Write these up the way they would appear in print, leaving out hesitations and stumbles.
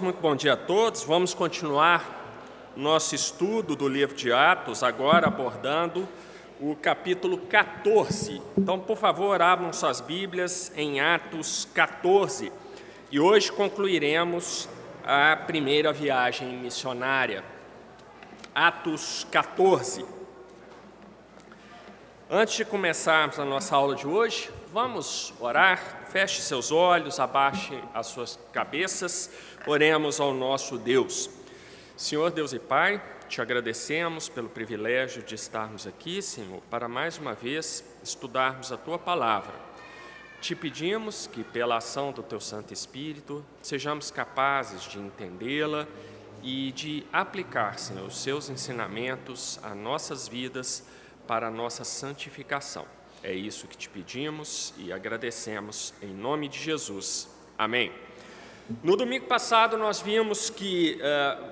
Muito bom dia a todos. Vamos continuar nosso estudo do livro de Atos, agora abordando o capítulo 14. Então, por favor, abram suas Bíblias em Atos 14. E hoje concluiremos a primeira viagem missionária. Atos 14. Antes de começarmos a nossa aula de hoje, vamos orar. Feche seus olhos, abaixe as suas cabeças, oremos ao nosso Deus. Senhor Deus e Pai, te agradecemos pelo privilégio de estarmos aqui, Senhor, para mais uma vez estudarmos a Tua Palavra. Te pedimos que, pela ação do Teu Santo Espírito, sejamos capazes de entendê-la e de aplicar, Senhor, os Seus ensinamentos a nossas vidas para a nossa santificação. É isso que te pedimos e agradecemos em nome de Jesus. Amém. No domingo passado nós vimos que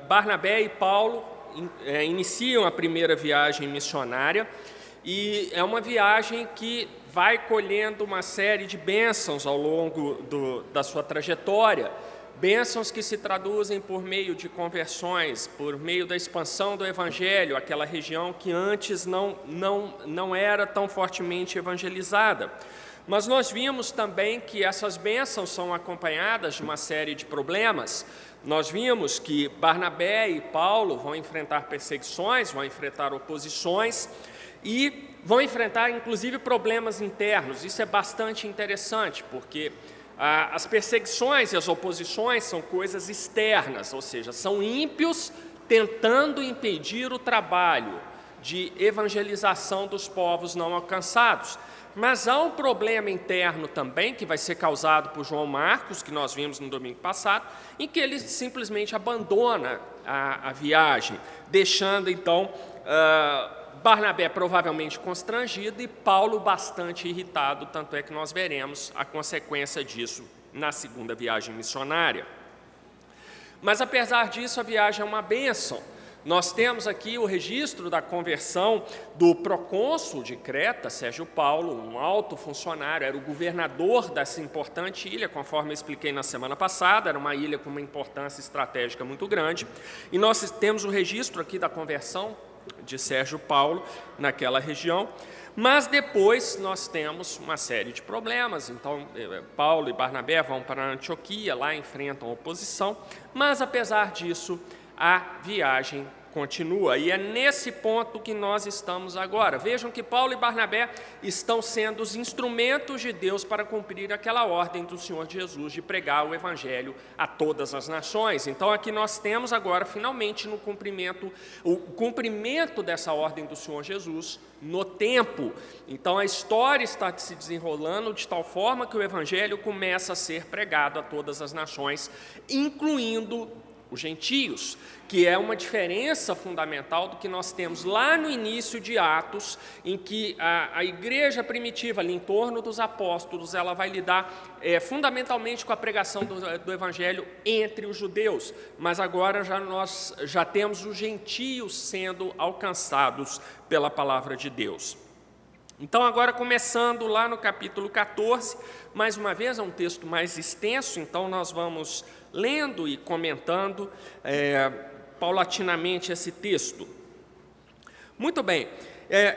Barnabé e Paulo iniciam a primeira viagem missionária e é uma viagem que vai colhendo uma série de bênçãos ao longo da sua trajetória. Bênçãos que se traduzem por meio de conversões, por meio da expansão do Evangelho, aquela região que antes não era tão fortemente evangelizada. Mas nós vimos também que essas bênçãos são acompanhadas de uma série de problemas. Nós vimos que Barnabé e Paulo vão enfrentar perseguições, vão enfrentar oposições e vão enfrentar inclusive problemas internos. Isso é bastante interessante, porque as perseguições e as oposições são coisas externas, ou seja, são ímpios tentando impedir o trabalho de evangelização dos povos não alcançados. Mas há um problema interno também, que vai ser causado por João Marcos, que nós vimos no domingo passado, em que ele simplesmente abandona a viagem, deixando então Barnabé provavelmente constrangido e Paulo bastante irritado, tanto é que nós veremos a consequência disso na segunda viagem missionária. Mas apesar disso, a viagem é uma bênção. Nós temos aqui o registro da conversão do procônsul de Creta, Sérgio Paulo, um alto funcionário, era o governador dessa importante ilha, conforme eu expliquei na semana passada, era uma ilha com uma importância estratégica muito grande. E nós temos o registro aqui da conversão de Sérgio Paulo naquela região, mas depois nós temos uma série de problemas. Então Paulo e Barnabé vão para Antioquia, lá enfrentam oposição, mas apesar disso a viagem continua, e é nesse ponto que nós estamos agora. Vejam que Paulo e Barnabé estão sendo os instrumentos de Deus para cumprir aquela ordem do Senhor Jesus de pregar o Evangelho a todas as nações. Então aqui nós temos agora, finalmente, o cumprimento dessa ordem do Senhor Jesus no tempo. Então a história está se desenrolando de tal forma que o Evangelho começa a ser pregado a todas as nações, incluindo os gentios, que é uma diferença fundamental do que nós temos lá no início de Atos, em que a igreja primitiva, ali em torno dos apóstolos, ela vai lidar fundamentalmente com a pregação do evangelho entre os judeus, mas agora nós já temos os gentios sendo alcançados pela palavra de Deus. Então, agora começando lá no capítulo 14, mais uma vez é um texto mais extenso, então nós vamos lendo e comentando paulatinamente esse texto. Muito bem,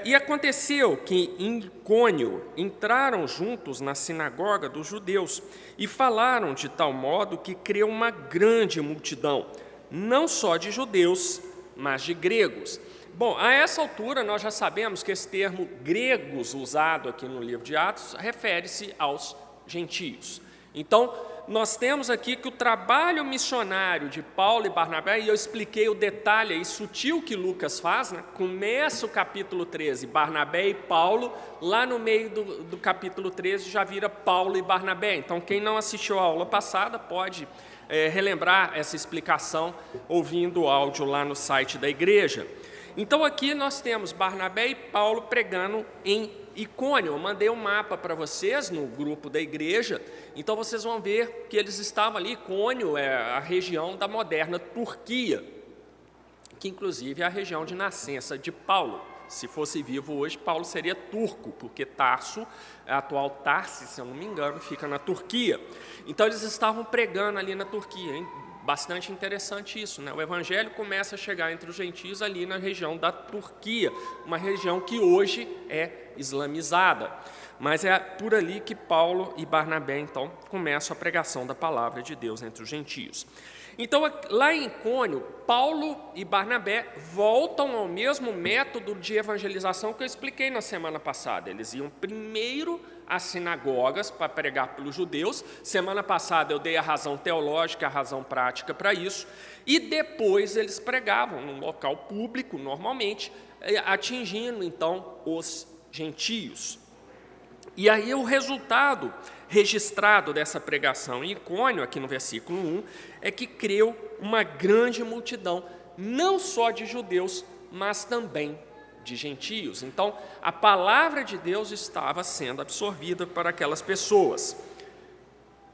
e aconteceu que em Icônio entraram juntos na sinagoga dos judeus e falaram de tal modo que creu uma grande multidão, não só de judeus, mas de gregos. Bom, a essa altura nós já sabemos que esse termo gregos usado aqui no livro de Atos refere-se aos gentios. Então, nós temos aqui que o trabalho missionário de Paulo e Barnabé, e eu expliquei o detalhe aí sutil que Lucas faz, né? Começa o capítulo 13, Barnabé e Paulo, lá no meio do capítulo 13 já vira Paulo e Barnabé. Então, quem não assistiu a aula passada pode relembrar essa explicação ouvindo o áudio lá no site da igreja. Então aqui nós temos Barnabé e Paulo pregando em Icônio. Eu mandei um mapa para vocês no grupo da igreja, então vocês vão ver que eles estavam ali. Icônio é a região da moderna Turquia, que inclusive é a região de nascença de Paulo. Se fosse vivo hoje, Paulo seria turco, porque Tarso, a atual Tarsis, se eu não me engano, fica na Turquia. Então eles estavam pregando ali na Turquia, bastante interessante isso, né? O evangelho começa a chegar entre os gentios ali na região da Turquia, uma região que hoje é islamizada. Mas é por ali que Paulo e Barnabé, então, começam a pregação da palavra de Deus entre os gentios. Então, lá em Icônio, Paulo e Barnabé voltam ao mesmo método de evangelização que eu expliquei na semana passada. Eles iam primeiro às sinagogas para pregar pelos judeus. Semana passada eu dei a razão teológica, a razão prática para isso. E depois eles pregavam num local público, normalmente, atingindo, então, os gentios. E aí o resultado registrado dessa pregação em Icônio, aqui no versículo 1, é que creu uma grande multidão, não só de judeus, mas também de gentios. Então, a palavra de Deus estava sendo absorvida para aquelas pessoas.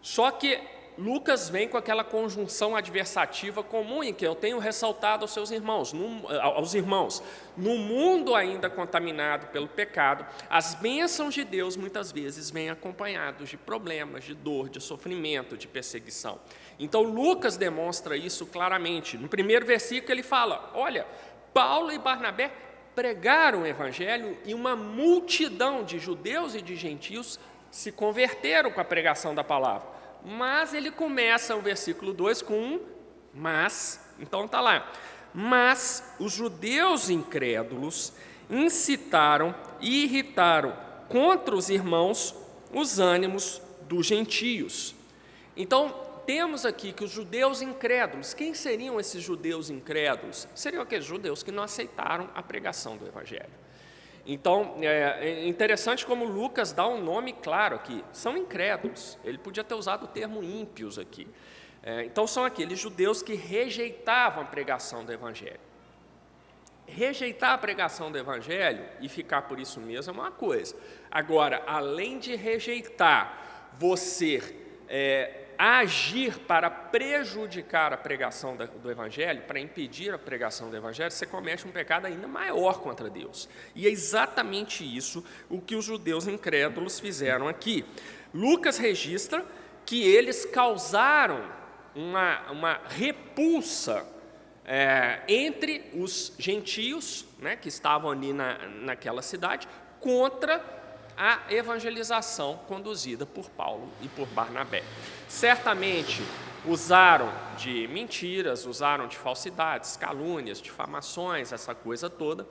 Só que Lucas vem com aquela conjunção adversativa comum em que eu tenho ressaltado aos seus irmãos, no mundo ainda contaminado pelo pecado, as bênçãos de Deus muitas vezes vêm acompanhados de problemas, de dor, de sofrimento, de perseguição. Então Lucas demonstra isso claramente. No primeiro versículo ele fala, olha, Paulo e Barnabé pregaram o evangelho e uma multidão de judeus e de gentios se converteram com a pregação da palavra. Mas ele começa o versículo 2 com um mas, então está lá. Mas os judeus incrédulos incitaram e irritaram contra os irmãos os ânimos dos gentios. Então, temos aqui que os judeus incrédulos, quem seriam esses judeus incrédulos? Seriam aqueles judeus que não aceitaram a pregação do evangelho. Então, é interessante como Lucas dá um nome claro aqui, são incrédulos, ele podia ter usado o termo ímpios aqui. Então, são aqueles judeus que rejeitavam a pregação do Evangelho. Rejeitar a pregação do Evangelho e ficar por isso mesmo é uma coisa. Agora, além de rejeitar, você agir para prejudicar a pregação do Evangelho, para impedir a pregação do Evangelho, você comete um pecado ainda maior contra Deus. E é exatamente isso o que os judeus incrédulos fizeram aqui. Lucas registra que eles causaram uma repulsa entre os gentios, né, que estavam ali naquela cidade, contra a evangelização conduzida por Paulo e por Barnabé. Certamente usaram de mentiras, usaram de falsidades, calúnias, difamações, essa coisa toda,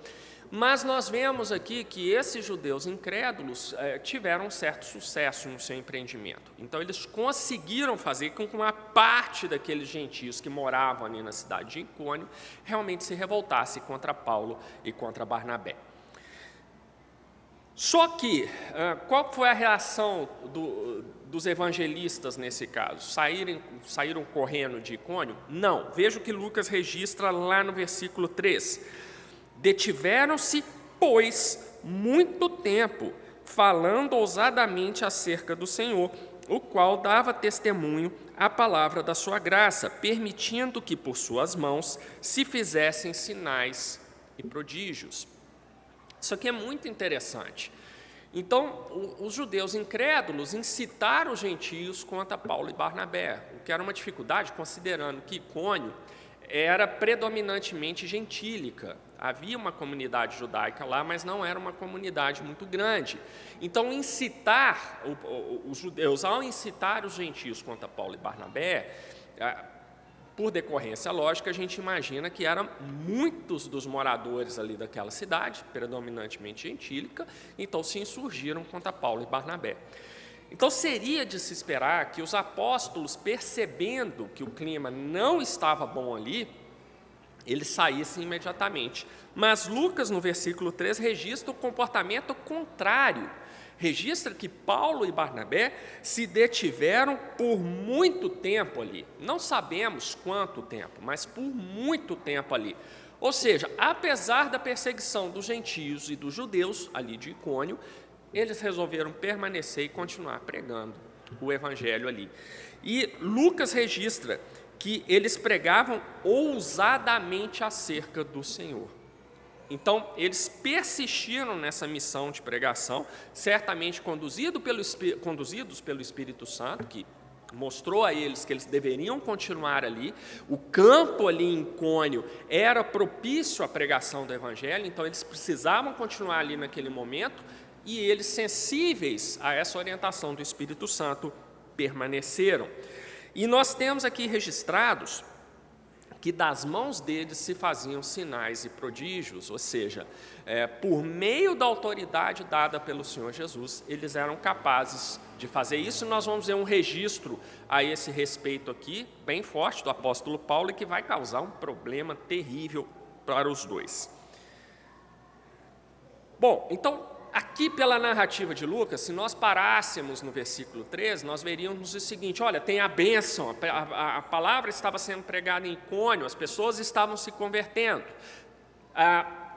mas nós vemos aqui que esses judeus incrédulos tiveram um certo sucesso no seu empreendimento. Então, eles conseguiram fazer com que uma parte daqueles gentios que moravam ali na cidade de Icônio realmente se revoltasse contra Paulo e contra Barnabé. Só que, qual foi a reação dos evangelistas nesse caso? Saíram correndo de Icônio? Não. Veja o que Lucas registra lá no versículo 3. Detiveram-se, pois, muito tempo, falando ousadamente acerca do Senhor, o qual dava testemunho à palavra da sua graça, permitindo que por suas mãos se fizessem sinais e prodígios. Isso aqui é muito interessante. Então, os judeus incrédulos incitaram os gentios contra Paulo e Barnabé, o que era uma dificuldade, considerando que Icônio era predominantemente gentílica. Havia uma comunidade judaica lá, mas não era uma comunidade muito grande. Então, incitar os judeus, ao incitar os gentios contra Paulo e Barnabé, por decorrência lógica, a gente imagina que eram muitos dos moradores ali daquela cidade, predominantemente gentílica, então se insurgiram contra Paulo e Barnabé. Então, seria de se esperar que os apóstolos, percebendo que o clima não estava bom ali, eles saíssem imediatamente. Mas Lucas, no versículo 3, registra o comportamento contrário. Registra que Paulo e Barnabé se detiveram por muito tempo ali. Não sabemos quanto tempo, mas por muito tempo ali. Ou seja, apesar da perseguição dos gentios e dos judeus ali de Icônio, eles resolveram permanecer e continuar pregando o evangelho ali. E Lucas registra que eles pregavam ousadamente acerca do Senhor. Então, eles persistiram nessa missão de pregação, certamente conduzidos pelo Espírito Santo, que mostrou a eles que eles deveriam continuar ali. O campo ali em Icônio era propício à pregação do Evangelho, então eles precisavam continuar ali naquele momento, e eles, sensíveis a essa orientação do Espírito Santo, permaneceram. E nós temos aqui registrados que das mãos deles se faziam sinais e prodígios, ou seja, por meio da autoridade dada pelo Senhor Jesus, eles eram capazes de fazer isso. Nós vamos ver um registro a esse respeito aqui, bem forte, do apóstolo Paulo, e que vai causar um problema terrível para os dois. Bom, então, aqui pela narrativa de Lucas, se nós parássemos no versículo 13, nós veríamos o seguinte: olha, tem a bênção, a palavra estava sendo pregada em Icônio, as pessoas estavam se convertendo.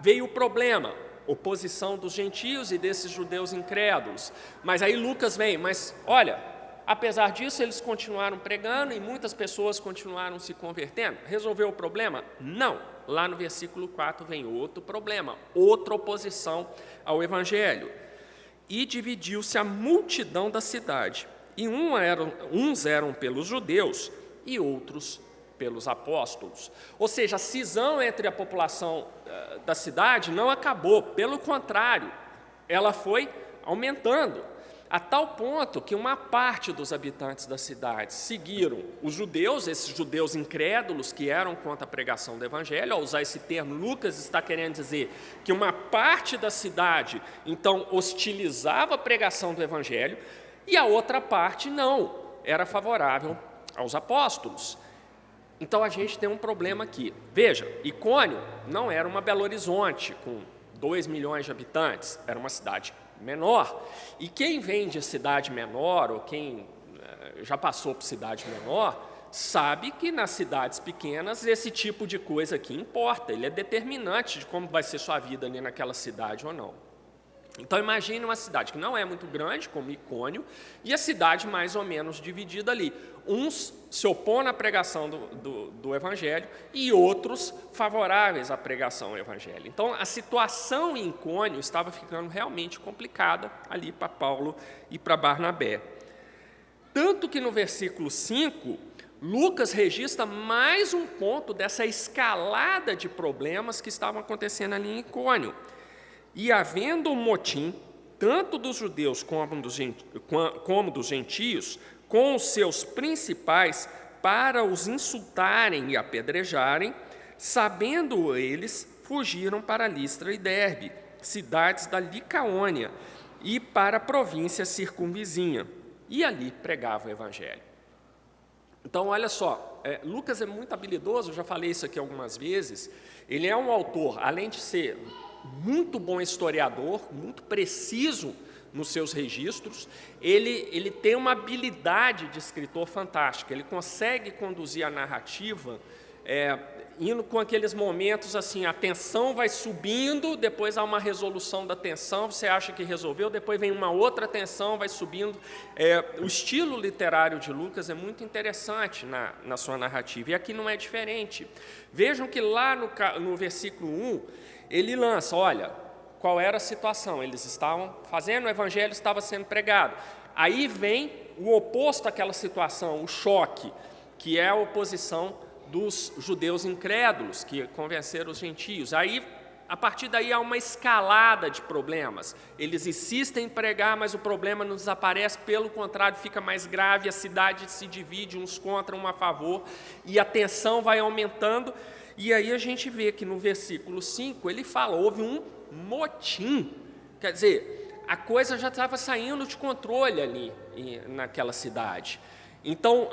Veio o problema, oposição dos gentios e desses judeus incrédulos. Mas aí Lucas vem, mas olha, apesar disso eles continuaram pregando e muitas pessoas continuaram se convertendo. Resolveu o problema? Não. Lá no versículo 4 vem outro problema, outra oposição ao Evangelho. E dividiu-se a multidão da cidade, e uns eram pelos judeus e outros pelos apóstolos. Ou seja, a cisão entre a população da cidade não acabou, pelo contrário, ela foi aumentando, a tal ponto que uma parte dos habitantes da cidade seguiram os judeus, esses judeus incrédulos que eram contra a pregação do Evangelho. Ao usar esse termo, Lucas está querendo dizer que uma parte da cidade, então, hostilizava a pregação do Evangelho, e a outra parte não, era favorável aos apóstolos. Então, a gente tem um problema aqui. Veja, Icônio não era uma Belo Horizonte, com 2 milhões de habitantes, era uma cidade menor, e quem vem de cidade menor, ou quem já passou por cidade menor, sabe que nas cidades pequenas esse tipo de coisa aqui importa, ele é determinante de como vai ser sua vida ali naquela cidade ou não. Então imagine uma cidade que não é muito grande, como Icônio, e a cidade mais ou menos dividida ali. Uns se opõem à pregação do Evangelho e outros favoráveis à pregação do Evangelho. Então a situação em Icônio estava ficando realmente complicada ali para Paulo e para Barnabé. Tanto que no versículo 5, Lucas registra mais um ponto dessa escalada de problemas que estavam acontecendo ali em Icônio. E havendo um motim, tanto dos judeus como dos gentios, com os seus principais, para os insultarem e apedrejarem, sabendo eles, fugiram para Listra e Derbe, cidades da Licaônia, e para a província circunvizinha, e ali pregavam o Evangelho. Então, olha só, Lucas é muito habilidoso, eu já falei isso aqui algumas vezes. Ele é um autor, além de ser muito bom historiador, muito preciso nos seus registros, ele tem uma habilidade de escritor fantástica, ele consegue conduzir a narrativa, indo com aqueles momentos assim, a tensão vai subindo, depois há uma resolução da tensão, você acha que resolveu, depois vem uma outra tensão, vai subindo. O estilo literário de Lucas é muito interessante na sua narrativa, e aqui não é diferente. Vejam que lá no versículo 1, ele lança, olha, qual era a situação, eles estavam fazendo, o Evangelho estava sendo pregado. Aí vem o oposto àquela situação, o choque, que é a oposição dos judeus incrédulos, que convenceram os gentios. Aí, a partir daí, há uma escalada de problemas. Eles insistem em pregar, mas o problema não desaparece, pelo contrário, fica mais grave, a cidade se divide, uns contra, um a favor, e a tensão vai aumentando. E aí a gente vê que no versículo 5, ele fala, houve um motim. Quer dizer, a coisa já estava saindo de controle ali naquela cidade. Então,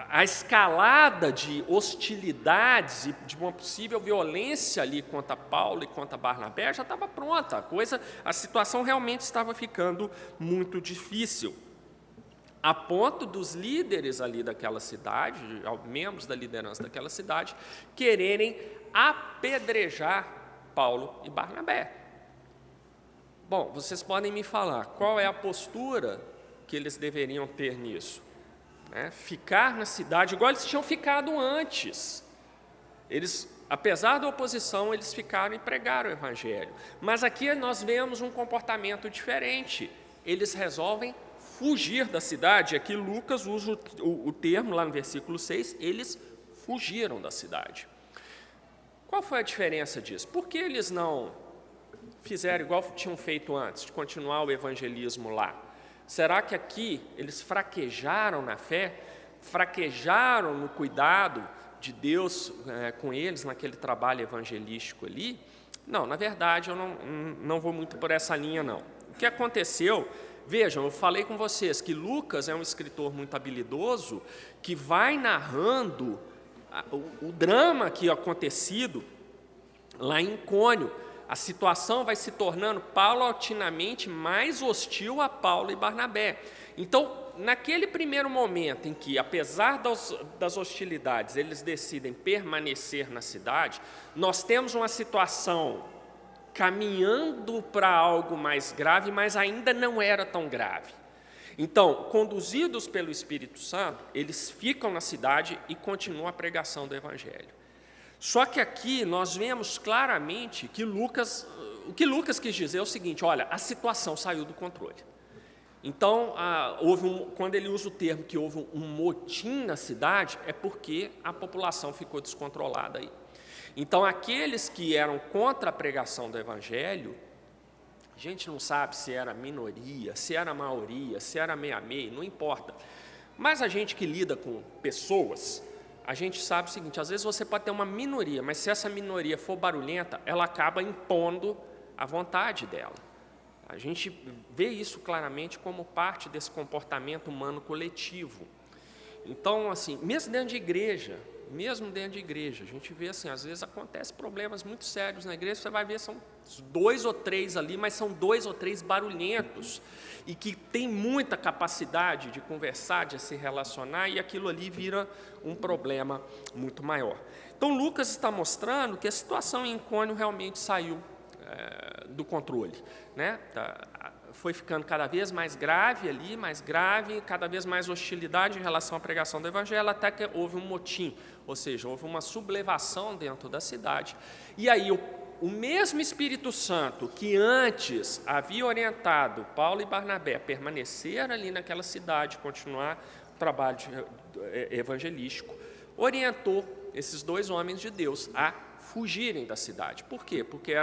a escalada de hostilidades e de uma possível violência ali contra Paulo e contra Barnabé já estava pronta. A situação realmente estava ficando muito difícil, a ponto dos líderes ali daquela cidade, membros da liderança daquela cidade, quererem apedrejar Paulo e Barnabé. Bom, vocês podem me falar, qual é a postura que eles deveriam ter nisso? Ficar na cidade igual eles tinham ficado antes. Eles, apesar da oposição, eles ficaram e pregaram o Evangelho. Mas aqui nós vemos um comportamento diferente. Eles resolvem fugir da cidade. Aqui Lucas usa o termo, lá no versículo 6, eles fugiram da cidade. Qual foi a diferença disso? Por que eles não fizeram igual tinham feito antes, de continuar o evangelismo lá? Será que aqui eles fraquejaram na fé, fraquejaram no cuidado de Deus com eles, naquele trabalho evangelístico ali? Não, na verdade, eu não vou muito por essa linha, não. O que aconteceu, vejam, eu falei com vocês que Lucas é um escritor muito habilidoso, que vai narrando o drama que acontecido lá em Icônio. A situação vai se tornando paulatinamente mais hostil a Paulo e Barnabé. Então, naquele primeiro momento em que, apesar das hostilidades, eles decidem permanecer na cidade, nós temos uma situação caminhando para algo mais grave, mas ainda não era tão grave. Então, conduzidos pelo Espírito Santo, eles ficam na cidade e continuam a pregação do Evangelho. Só que aqui nós vemos claramente que o que Lucas quis dizer é o seguinte: olha, a situação saiu do controle. Então, quando ele usa o termo que houve um motim na cidade, é porque a população ficou descontrolada aí. Então, aqueles que eram contra a pregação do Evangelho, a gente não sabe se era minoria, se era maioria, se era meia-meia, não importa. Mas a gente que lida com pessoas, a gente sabe o seguinte: às vezes você pode ter uma minoria, mas se essa minoria for barulhenta, ela acaba impondo a vontade dela. A gente vê isso claramente como parte desse comportamento humano coletivo. Então, assim, mesmo dentro de igreja, a gente vê assim, às vezes acontecem problemas muito sérios na igreja, você vai ver, são 2 ou 3 ali, mas são 2 ou 3 barulhentos, e que tem muita capacidade de conversar, de se relacionar, e aquilo ali vira um problema muito maior. Então, Lucas está mostrando que a situação em Icônio realmente saiu do controle, né? Foi ficando cada vez mais grave ali, cada vez mais hostilidade em relação à pregação do Evangelho, até que houve um motim, ou seja, houve uma sublevação dentro da cidade. E aí o mesmo Espírito Santo que antes havia orientado Paulo e Barnabé a permanecer ali naquela cidade, continuar o trabalho evangelístico, orientou esses 2 homens de Deus a fugirem da cidade. Por quê? Porque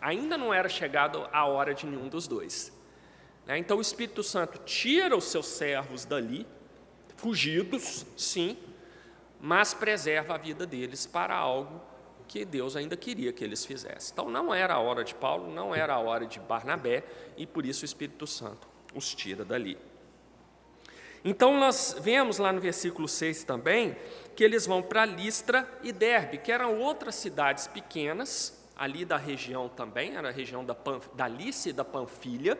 ainda não era chegado a hora de nenhum dos 2. Então o Espírito Santo tira os seus servos dali, fugidos, sim, mas preserva a vida deles para algo que Deus ainda queria que eles fizessem. Então não era a hora de Paulo, não era a hora de Barnabé, e por isso o Espírito Santo os tira dali. Então nós vemos lá no versículo 6 também, que eles vão para Listra e Derbe, que eram outras cidades pequenas, ali da região também, era a região da Lícia e da Panfilha,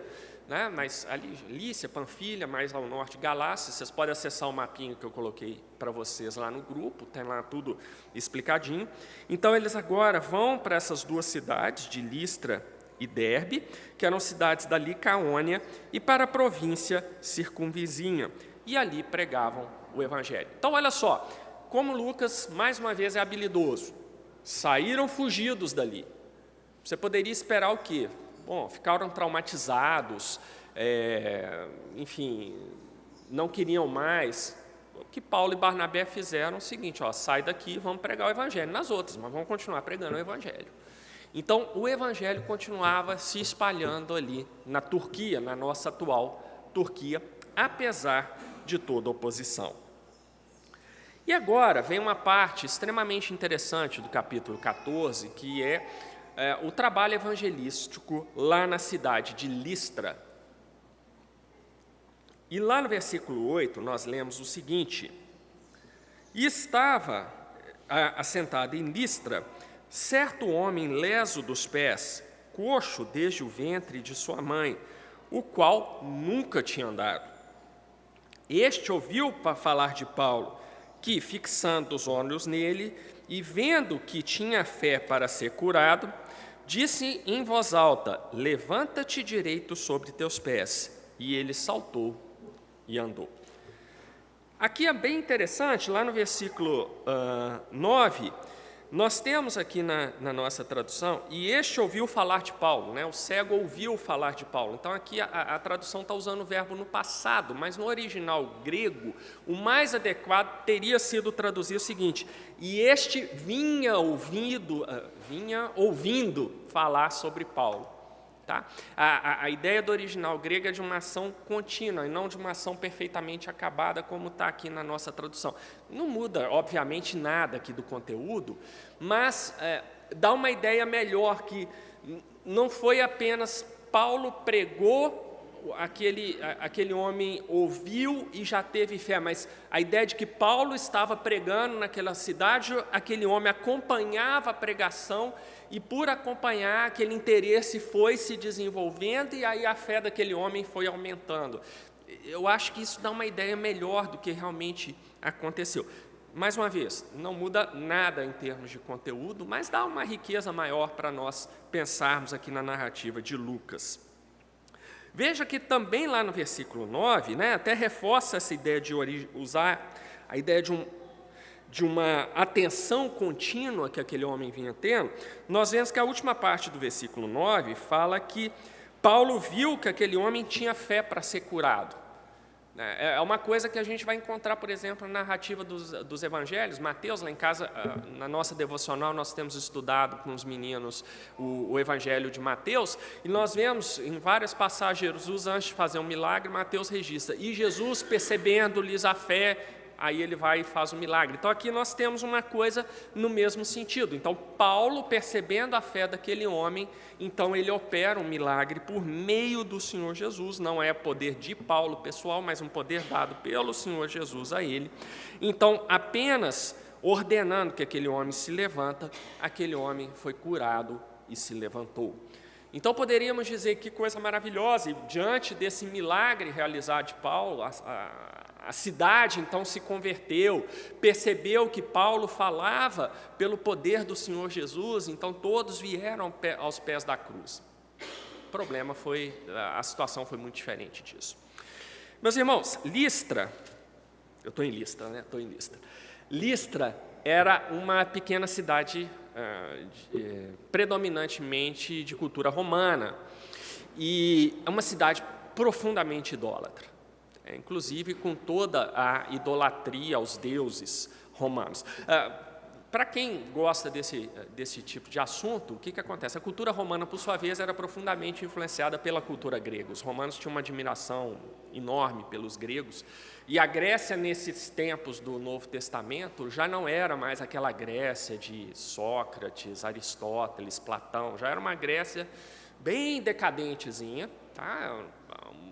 né? Mas ali, Lícia, Panfilha, mais ao norte, Galácia. Vocês podem acessar o mapinha que eu coloquei para vocês lá no grupo, tem lá tudo explicadinho. Então, eles agora vão para essas 2 cidades, de Listra e Derbe, que eram cidades da Licaônia, e para a província circunvizinha, e ali pregavam o Evangelho. Então, olha só, como Lucas, mais uma vez, é habilidoso. Saíram fugidos dali. Você poderia esperar o quê? Bom, ficaram traumatizados, enfim, não queriam mais. O que Paulo e Barnabé fizeram é o seguinte: sai daqui, vamos pregar o Evangelho nas outras, mas vamos continuar pregando o Evangelho. Então, o Evangelho continuava se espalhando ali na Turquia, na nossa atual Turquia, apesar de toda oposição. E agora vem uma parte extremamente interessante do capítulo 14, que é o trabalho evangelístico lá na cidade de Listra. E lá no versículo 8, nós lemos o seguinte: E estava assentado em Listra certo homem leso dos pés, coxo desde o ventre de sua mãe, o qual nunca tinha andado. Este ouviu para falar de Paulo, que, fixando os olhos nele e vendo que tinha fé para ser curado, disse em voz alta: Levanta-te direito sobre teus pés. E ele saltou e andou. Aqui é bem interessante, lá no versículo 9, Nós temos aqui na nossa tradução, e este ouviu falar de Paulo, né? O cego ouviu falar de Paulo. Então aqui a tradução está usando o verbo no passado, mas no original grego, o mais adequado teria sido traduzir o seguinte: e este vinha ouvindo falar sobre Paulo. Tá? A ideia do original grego é de uma ação contínua e não de uma ação perfeitamente acabada, como está aqui na nossa tradução. Não muda, obviamente, nada aqui do conteúdo, mas dá uma ideia melhor, que não foi apenas Paulo pregou, aquele homem ouviu e já teve fé, mas a ideia de que Paulo estava pregando naquela cidade, aquele homem acompanhava a pregação, e por acompanhar, aquele interesse foi se desenvolvendo, e aí a fé daquele homem foi aumentando. Eu acho que isso dá uma ideia melhor do que realmente aconteceu. Mais uma vez, não muda nada em termos de conteúdo, mas dá uma riqueza maior para nós pensarmos aqui na narrativa de Lucas. Veja que também lá no versículo 9, né, até reforça essa ideia de usar a ideia de uma atenção contínua que aquele homem vinha tendo. Nós vemos que a última parte do versículo 9 fala que Paulo viu que aquele homem tinha fé para ser curado. É uma coisa que a gente vai encontrar, por exemplo, na narrativa dos evangelhos. Mateus, lá em casa, na nossa devocional, nós temos estudado com os meninos o evangelho de Mateus, e nós vemos em várias passagens, Jesus, antes de fazer um milagre, Mateus registra, e Jesus, percebendo-lhes a fé, aí ele vai e faz o milagre. Então aqui nós temos uma coisa no mesmo sentido. Então Paulo, percebendo a fé daquele homem, então ele opera um milagre por meio do Senhor Jesus. Não é poder de Paulo pessoal, mas um poder dado pelo Senhor Jesus a ele. Então, apenas ordenando que aquele homem se levanta, aquele homem foi curado e se levantou. Então poderíamos dizer que coisa maravilhosa, e diante desse milagre realizado de Paulo, a cidade então se converteu, percebeu que Paulo falava pelo poder do Senhor Jesus, então todos vieram aos pés da cruz. O problema foi, a situação foi muito diferente disso. Meus irmãos, Listra, eu estou em Listra, né? Estou em Listra. Listra era uma pequena cidade predominantemente de cultura romana, e é uma cidade profundamente idólatra. Inclusive com toda a idolatria aos deuses romanos. Para quem gosta desse tipo de assunto, o que acontece? A cultura romana, por sua vez, era profundamente influenciada pela cultura grega. Os romanos tinham uma admiração enorme pelos gregos, e a Grécia, nesses tempos do Novo Testamento, já não era mais aquela Grécia de Sócrates, Aristóteles, Platão, já era uma Grécia bem decadentezinha, tá?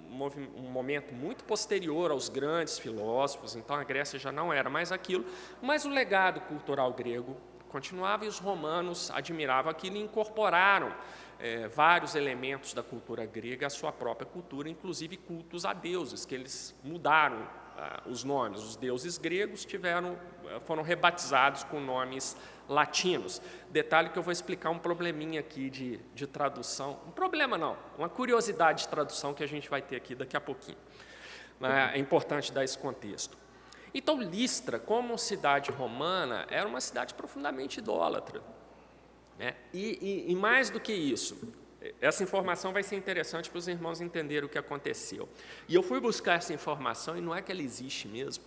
Um momento muito posterior aos grandes filósofos, então a Grécia já não era mais aquilo, mas o legado cultural grego continuava, e os romanos admiravam aquilo e incorporaram vários elementos da cultura grega à sua própria cultura, inclusive cultos a deuses, que eles mudaram os nomes. Os deuses gregos foram rebatizados com nomes latinos. Detalhe que eu vou explicar um probleminha aqui de tradução. Um problema não, uma curiosidade de tradução que a gente vai ter aqui daqui a pouquinho. É importante dar esse contexto. Então, Listra, como cidade romana, era uma cidade profundamente idólatra, né? E mais do que isso, essa informação vai ser interessante para os irmãos entenderem o que aconteceu. E eu fui buscar essa informação, e não é que ela existe mesmo.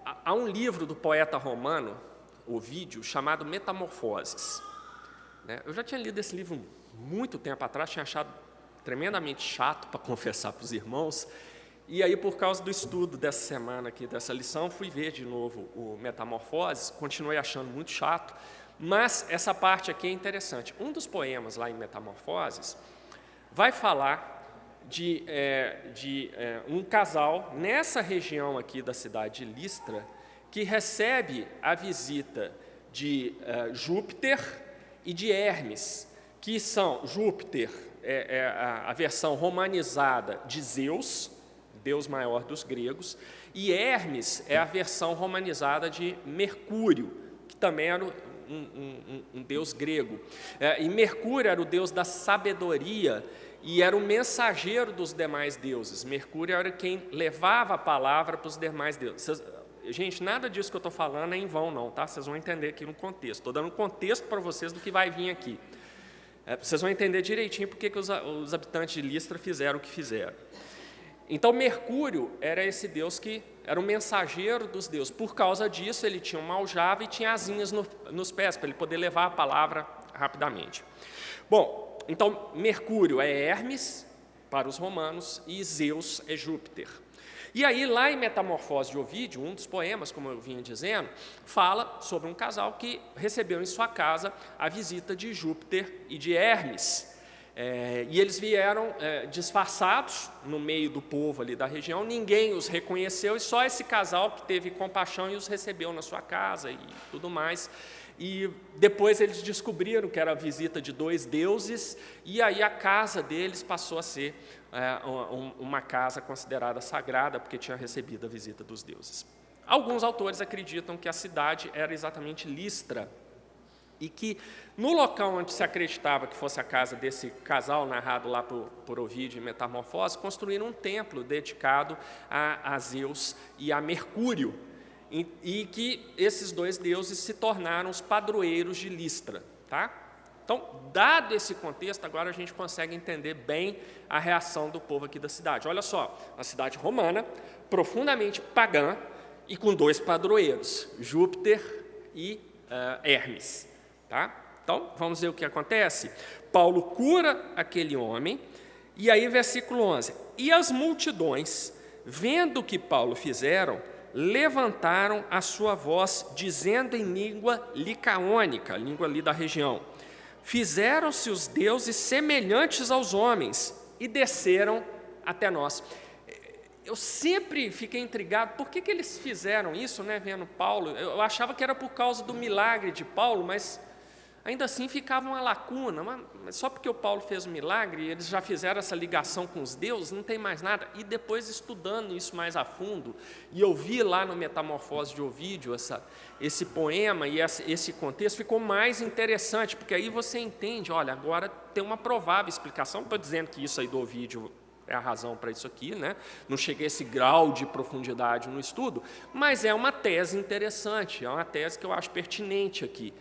Há um livro do poeta romano, Ovídio, chamado Metamorfoses. Eu já tinha lido esse livro muito tempo atrás, tinha achado tremendamente chato, para confessar para os irmãos, e aí, por causa do estudo dessa semana aqui, dessa lição, fui ver de novo o Metamorfoses, continuei achando muito chato, mas essa parte aqui é interessante. Um dos poemas lá em Metamorfoses vai falar de um casal nessa região aqui da cidade de Listra, que recebe a visita de Júpiter e de Hermes, que são, Júpiter é a versão romanizada de Zeus, Deus maior dos gregos, e Hermes é a versão romanizada de Mercúrio, que também era um deus grego. E Mercúrio era o deus da sabedoria e era o mensageiro dos demais deuses. Mercúrio era quem levava a palavra para os demais deuses. gente, nada disso que eu estou falando é em vão, não, tá? Vocês vão entender aqui no contexto. Estou dando um contexto para vocês do que vai vir aqui. Vocês vão entender direitinho porque que os habitantes de Listra fizeram o que fizeram. Então, Mercúrio era esse deus que era o mensageiro dos deuses. Por causa disso, ele tinha uma aljava e tinha asinhas nos pés, para ele poder levar a palavra rapidamente. Bom, então, Mercúrio é Hermes, para os romanos, e Zeus é Júpiter. E aí, lá em Metamorfose de Ovídio, um dos poemas, como eu vinha dizendo, fala sobre um casal que recebeu em sua casa a visita de Júpiter e de Hermes. E eles vieram disfarçados no meio do povo ali da região, ninguém os reconheceu, e só esse casal que teve compaixão e os recebeu na sua casa e tudo mais. E depois eles descobriram que era a visita de 2 deuses, e aí a casa deles passou a ser uma casa considerada sagrada, porque tinha recebido a visita dos deuses. Alguns autores acreditam que a cidade era exatamente Listra, e que no local onde se acreditava que fosse a casa desse casal, narrado lá por Ovídio em Metamorfose, construíram um templo dedicado a Zeus e a Mercúrio, e que esses 2 deuses se tornaram os padroeiros de Listra. Tá? Então, dado esse contexto, agora a gente consegue entender bem a reação do povo aqui da cidade. Olha só, a cidade romana, profundamente pagã, e com 2 padroeiros, Júpiter e Hermes. Tá? Então, vamos ver o que acontece. Paulo cura aquele homem, e aí, versículo 11. E as multidões, vendo o que Paulo fizeram, levantaram a sua voz, dizendo em língua licaônica, língua ali da região: fizeram-se os deuses semelhantes aos homens, e desceram até nós. Eu sempre fiquei intrigado, por que eles fizeram isso, né, vendo Paulo? Eu achava que era por causa do milagre de Paulo, mas ainda assim ficava uma lacuna. Mas só porque o Paulo fez o milagre, eles já fizeram essa ligação com os deuses, não tem mais nada. E depois, estudando isso mais a fundo, e eu vi lá no Metamorfose de Ovídio esse poema e esse contexto, ficou mais interessante, porque aí você entende, olha, agora tem uma provável explicação. Não estou dizendo que isso aí do Ovídio é a razão para isso aqui, né? Não cheguei a esse grau de profundidade no estudo, mas é uma tese interessante, é uma tese que eu acho pertinente aqui.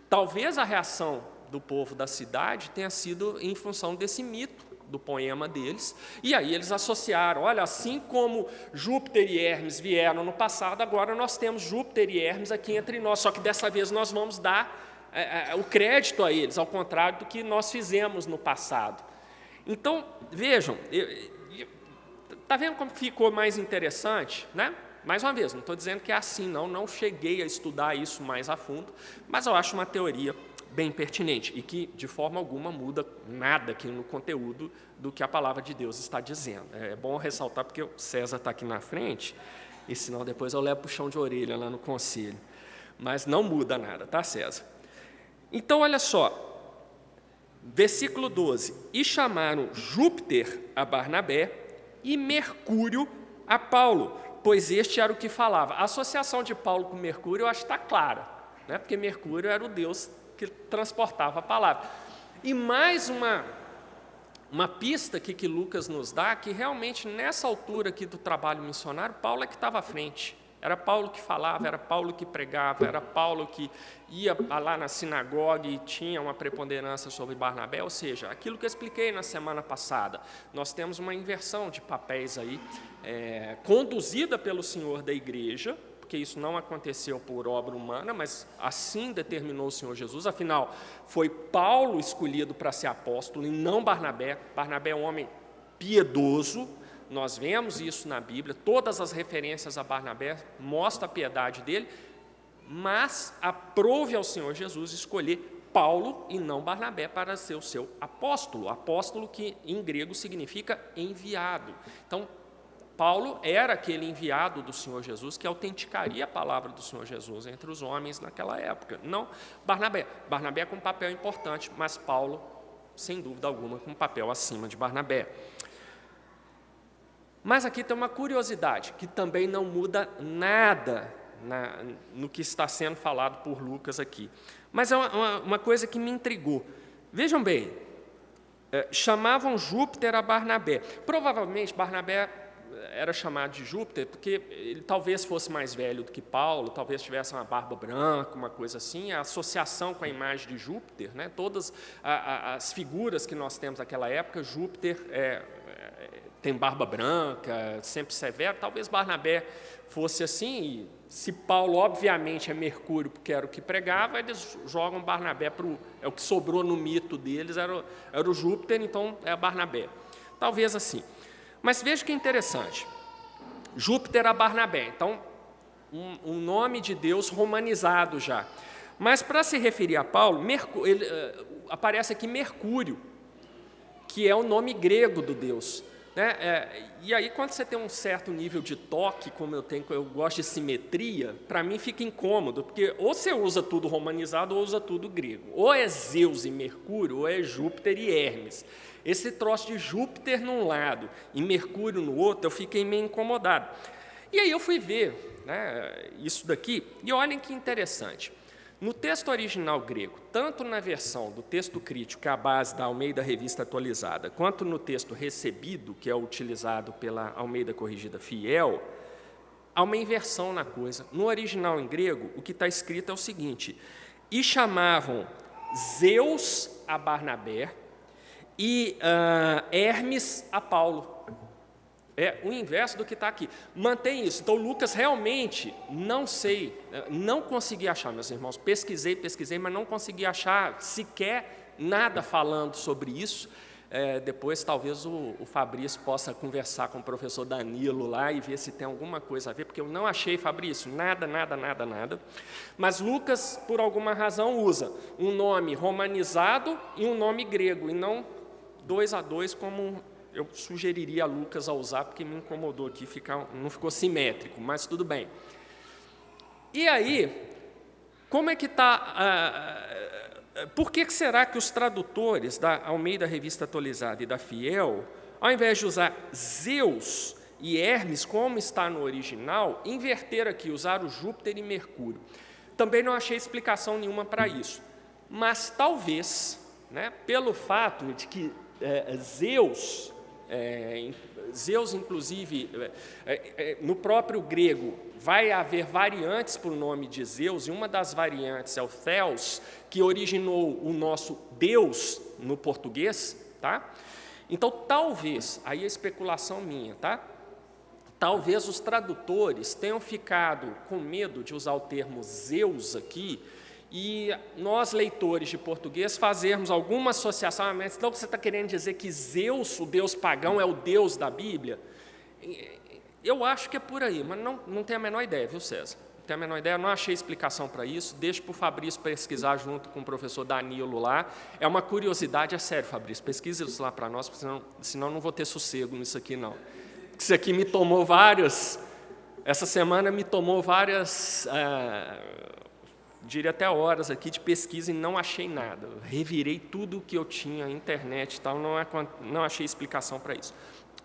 Talvez a reação do povo da cidade tenha sido em função desse mito do poema deles, e aí eles associaram, olha, assim como Júpiter e Hermes vieram no passado, agora nós temos Júpiter e Hermes aqui entre nós, só que dessa vez nós vamos dar o crédito a eles, ao contrário do que nós fizemos no passado. Então, vejam, está vendo como ficou mais interessante, né? Mais uma vez, não estou dizendo que é assim, não cheguei a estudar isso mais a fundo, mas eu acho uma teoria bem pertinente e que, de forma alguma, muda nada aqui no conteúdo do que a palavra de Deus está dizendo. É bom ressaltar, porque o César está aqui na frente, e senão depois eu levo puxão de orelha lá no conselho. Mas não muda nada, tá, César? Então, olha só, versículo 12. E chamaram Júpiter a Barnabé e Mercúrio a Paulo, pois este era o que falava. A associação de Paulo com Mercúrio, eu acho que está clara, né? Porque Mercúrio era o deus que transportava a palavra. E mais uma pista aqui que Lucas nos dá, que realmente nessa altura aqui do trabalho missionário, Paulo é que estava à frente. Era Paulo que falava, era Paulo que pregava, era Paulo que ia lá na sinagoga e tinha uma preponderância sobre Barnabé, ou seja, aquilo que eu expliquei na semana passada, nós temos uma inversão de papéis aí, conduzida pelo Senhor da igreja, porque isso não aconteceu por obra humana, mas assim determinou o Senhor Jesus. Afinal, foi Paulo escolhido para ser apóstolo e não Barnabé. Barnabé é um homem piedoso, nós vemos isso na Bíblia, todas as referências a Barnabé mostram a piedade dele, mas aprove ao Senhor Jesus escolher Paulo e não Barnabé para ser o seu apóstolo, apóstolo que em grego significa enviado. Então, Paulo era aquele enviado do Senhor Jesus que autenticaria a palavra do Senhor Jesus entre os homens naquela época, não Barnabé. Barnabé com um papel importante, mas Paulo, sem dúvida alguma, com um papel acima de Barnabé. Mas aqui tem uma curiosidade, que também não muda nada no que está sendo falado por Lucas aqui. Mas é uma coisa que me intrigou. Vejam bem, chamavam Júpiter a Barnabé. Provavelmente Barnabé era chamado de Júpiter porque ele talvez fosse mais velho do que Paulo, talvez tivesse uma barba branca, uma coisa assim. A associação com a imagem de Júpiter, né, todas as figuras que nós temos naquela época, Júpiter tem barba branca, sempre severo. Talvez Barnabé fosse assim. E se Paulo, obviamente, é Mercúrio, porque era o que pregava, eles jogam Barnabé para o que sobrou no mito deles, era o Júpiter, então é Barnabé. Talvez assim. Mas veja que interessante. Júpiter a Barnabé. Então, um nome de Deus romanizado já. Mas, para se referir a Paulo, aparece aqui Mercúrio, que é o nome grego do Deus. E aí, quando você tem um certo nível de toque, como eu gosto de simetria, para mim fica incômodo, porque ou você usa tudo romanizado ou usa tudo grego. Ou é Zeus e Mercúrio, ou é Júpiter e Hermes. Esse troço de Júpiter num lado e Mercúrio no outro, eu fiquei meio incomodado. E aí eu fui ver, né, isso daqui, e olhem que interessante. No texto original grego, tanto na versão do texto crítico, que é a base da Almeida Revista Atualizada, quanto no texto recebido, que é utilizado pela Almeida Corrigida Fiel, há uma inversão na coisa. No original em grego, o que está escrito é o seguinte: e chamavam Zeus a Barnabé e Hermes a Paulo. É o inverso do que está aqui. Mantém isso. Então, Lucas realmente, não sei, não consegui achar, meus irmãos, pesquisei, mas não consegui achar sequer nada falando sobre isso. Depois, talvez, o Fabrício possa conversar com o professor Danilo lá e ver se tem alguma coisa a ver, porque eu não achei, Fabrício, nada. Mas Lucas, por alguma razão, usa um nome romanizado e um nome grego, e não 2 a 2, como eu sugeriria a Lucas a usar, porque me incomodou aqui, não ficou simétrico, mas tudo bem. E aí, como é que está... por que será que os tradutores da Almeida Revista Atualizada e da Fiel, ao invés de usar Zeus e Hermes, como está no original, inverteram aqui, usaram Júpiter e Mercúrio? Também não achei explicação nenhuma para isso. Mas talvez, né, pelo fato de que Zeus, inclusive, no próprio grego, vai haver variantes para o nome de Zeus, e uma das variantes é o Theos, que originou o nosso Deus no português, tá? Então, talvez, aí é especulação minha, tá? Talvez os tradutores tenham ficado com medo de usar o termo Zeus aqui, e nós, leitores de português, fazermos alguma associação. Mas então você está querendo dizer que Zeus, o deus pagão, é o deus da Bíblia? Eu acho que é por aí, mas não tenho a menor ideia, viu, César? Não tenho a menor ideia, não achei explicação para isso. Deixo para o Fabrício pesquisar junto com o professor Danilo lá. É uma curiosidade, é sério, Fabrício, pesquisa isso lá para nós, porque senão não vou ter sossego nisso aqui, não. Isso aqui me tomou essa semana me tomou várias... diria até horas aqui de pesquisa, e não achei nada. Eu revirei tudo que eu tinha, internet e tal, não achei explicação para isso.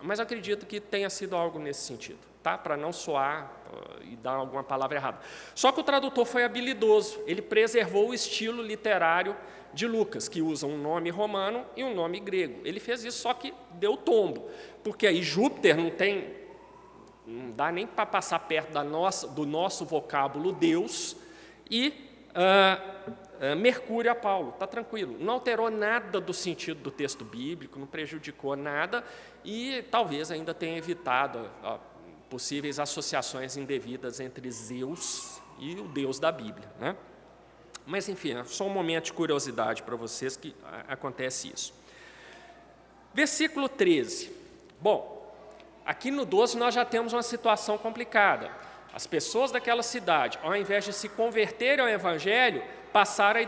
Mas acredito que tenha sido algo nesse sentido, tá? Para não soar e dar alguma palavra errada. Só que o tradutor foi habilidoso, ele preservou o estilo literário de Lucas, que usa um nome romano e um nome grego. Ele fez isso, só que deu tombo, porque aí Júpiter não dá nem para passar perto do nosso vocábulo Deus, e Mercúrio a Paulo, está tranquilo, não alterou nada do sentido do texto bíblico, não prejudicou nada, e talvez ainda tenha evitado possíveis associações indevidas entre Zeus e o Deus da Bíblia, né? Mas, enfim, é só um momento de curiosidade para vocês que acontece isso. Versículo 13. Bom, aqui no 12 nós já temos uma situação complicada. As pessoas daquela cidade, ao invés de se converterem ao Evangelho, passaram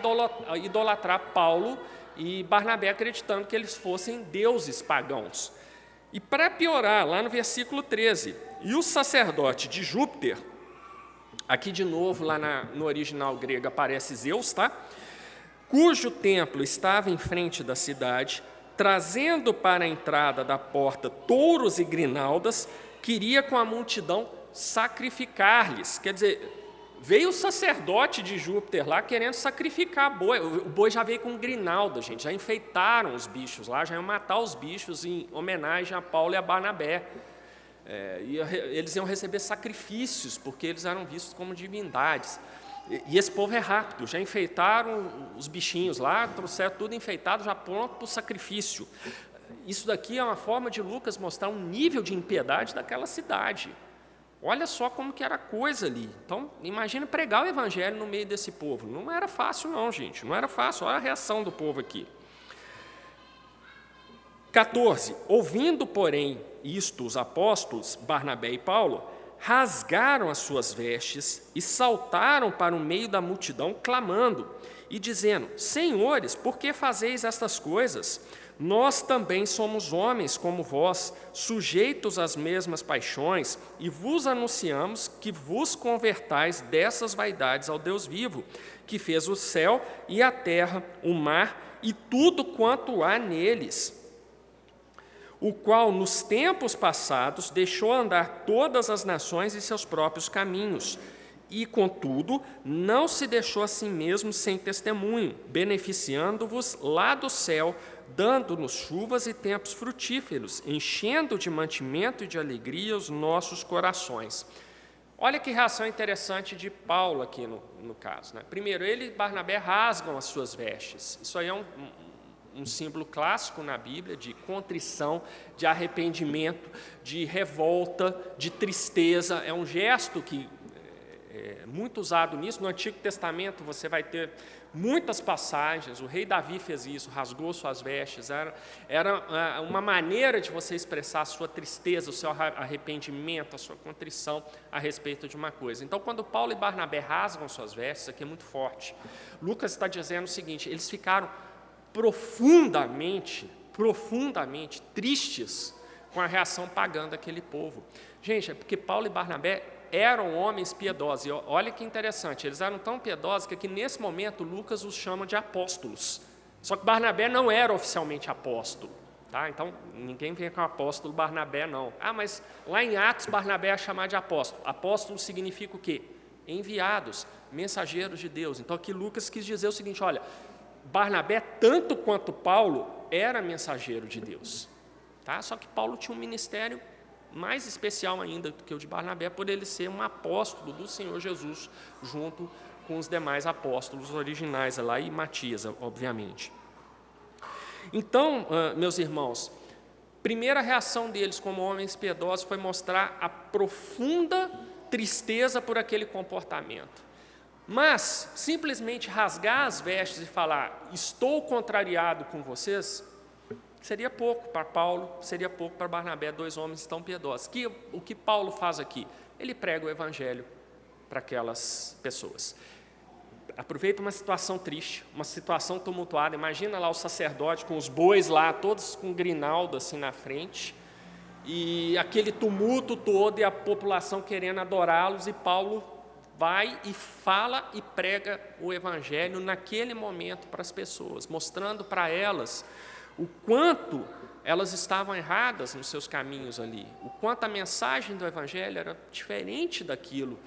a idolatrar Paulo e Barnabé, acreditando que eles fossem deuses pagãos. E para piorar, lá no versículo 13, e o sacerdote de Júpiter, aqui de novo, lá no original grego aparece Zeus, tá? Cujo templo estava em frente da cidade, trazendo para a entrada da porta touros e grinaldas, queria com a multidão sacrificar-lhes. Quer dizer, veio o sacerdote de Júpiter lá querendo sacrificar boi. O boi já veio com grinalda, gente, já enfeitaram os bichos lá, já iam matar os bichos em homenagem a Paulo e a Barnabé. Eles iam receber sacrifícios, porque eles eram vistos como divindades. E esse povo é rápido, já enfeitaram os bichinhos lá, trouxeram tudo enfeitado, já pronto para o sacrifício. Isso daqui é uma forma de Lucas mostrar um nível de impiedade daquela cidade. Olha só como que era a coisa ali. Então, imagina pregar o evangelho no meio desse povo. Não era fácil não, gente, não era fácil. Olha a reação do povo aqui. 14. Ouvindo, porém, isto, os apóstolos, Barnabé e Paulo, rasgaram as suas vestes e saltaram para o meio da multidão, clamando e dizendo: Senhores, por que fazeis estas coisas? Nós também somos homens como vós, sujeitos às mesmas paixões, e vos anunciamos que vos convertais dessas vaidades ao Deus vivo, que fez o céu e a terra, o mar e tudo quanto há neles, o qual nos tempos passados deixou andar todas as nações em seus próprios caminhos, e, contudo, não se deixou a si mesmo sem testemunho, beneficiando-vos lá do céu, dando-nos chuvas e tempos frutíferos, enchendo de mantimento e de alegria os nossos corações. Olha que reação interessante de Paulo aqui no caso, né? Primeiro, ele e Barnabé rasgam as suas vestes. Isso aí é um símbolo clássico na Bíblia de contrição, de arrependimento, de revolta, de tristeza. É um gesto que é muito usado nisso. No Antigo Testamento você vai ter muitas passagens. O rei Davi fez isso, rasgou suas vestes. Era uma maneira de você expressar a sua tristeza, o seu arrependimento, a sua contrição a respeito de uma coisa. Então, quando Paulo e Barnabé rasgam suas vestes, isso aqui é muito forte. Lucas está dizendo o seguinte: eles ficaram profundamente tristes com a reação pagã daquele povo. Gente, é porque Paulo e Barnabé eram homens piedosos. E olha que interessante, eles eram tão piedosos que aqui nesse momento Lucas os chama de apóstolos. Só que Barnabé não era oficialmente apóstolo. Tá? Então, ninguém vem com apóstolo Barnabé, não. Mas lá em Atos, Barnabé é chamado de apóstolo. Apóstolo significa o quê? Enviados, mensageiros de Deus. Então, aqui Lucas quis dizer o seguinte: olha, Barnabé, tanto quanto Paulo, era mensageiro de Deus. Tá? Só que Paulo tinha um ministério mais especial ainda do que o de Barnabé, por ele ser um apóstolo do Senhor Jesus, junto com os demais apóstolos originais lá, e Matias, obviamente. Então, meus irmãos, primeira reação deles como homens piedosos foi mostrar a profunda tristeza por aquele comportamento. Mas, simplesmente rasgar as vestes e falar: estou contrariado com vocês, seria pouco para Paulo, seria pouco para Barnabé, dois homens tão piedosos. O que Paulo faz aqui? Ele prega o evangelho para aquelas pessoas. Aproveita uma situação triste, uma situação tumultuada. Imagina lá o sacerdote com os bois lá, todos com grinalda assim na frente, e aquele tumulto todo e a população querendo adorá-los, e Paulo vai e fala e prega o evangelho naquele momento para as pessoas, mostrando para elas o quanto elas estavam erradas nos seus caminhos ali, o quanto a mensagem do evangelho era diferente daquilo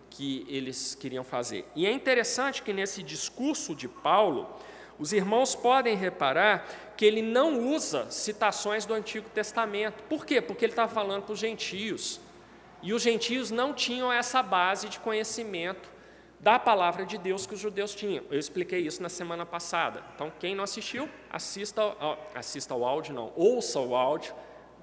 que eles queriam fazer. E é interessante que nesse discurso de Paulo, os irmãos podem reparar que ele não usa citações do Antigo Testamento. Por quê? Porque ele está falando para os gentios. E os gentios não tinham essa base de conhecimento da palavra de Deus que os judeus tinham. Eu expliquei isso na semana passada. Então, quem não assistiu, assista ao áudio, não, ouça o áudio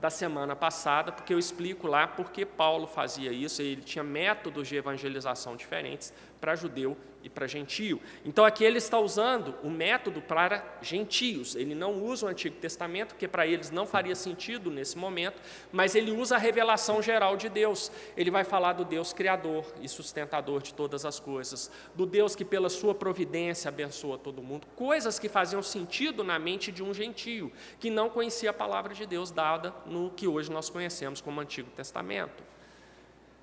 da semana passada, porque eu explico lá por que Paulo fazia isso. Ele tinha métodos de evangelização diferentes para judeu e para gentio. Então, aqui ele está usando o método para gentios. Ele não usa o Antigo Testamento, porque para eles não faria sentido nesse momento, mas ele usa a revelação geral de Deus. Ele vai falar do Deus criador e sustentador de todas as coisas, do Deus que pela sua providência abençoa todo mundo, coisas que faziam sentido na mente de um gentio, que não conhecia a palavra de Deus dada no que hoje nós conhecemos como Antigo Testamento.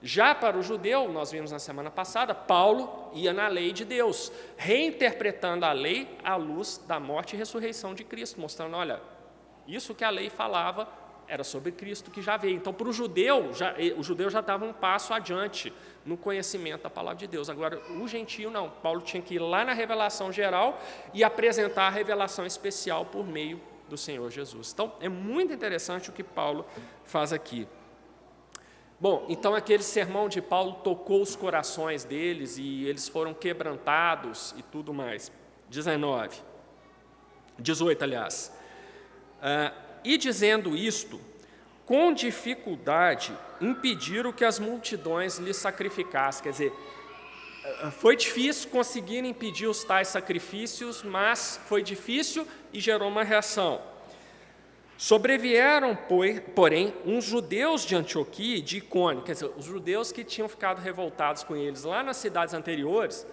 Já para o judeu, nós vimos na semana passada, Paulo ia na lei de Deus, reinterpretando a lei à luz da morte e ressurreição de Cristo, mostrando: olha, isso que a lei falava era sobre Cristo que já veio. Então, para o judeu já dava um passo adiante no conhecimento da palavra de Deus. Agora, o gentio não. Paulo tinha que ir lá na revelação geral e apresentar a revelação especial por meio do Senhor Jesus. Então, é muito interessante o que Paulo faz aqui. Bom, então aquele sermão de Paulo tocou os corações deles e eles foram quebrantados e tudo mais. 18, aliás. E dizendo isto, com dificuldade impediram que as multidões lhe sacrificassem. Quer dizer, foi difícil conseguir impedir os tais sacrifícios, mas foi difícil e gerou uma reação. Sobrevieram, porém, uns judeus de Antioquia e de Icônio, quer dizer, os judeus que tinham ficado revoltados com eles lá nas cidades anteriores.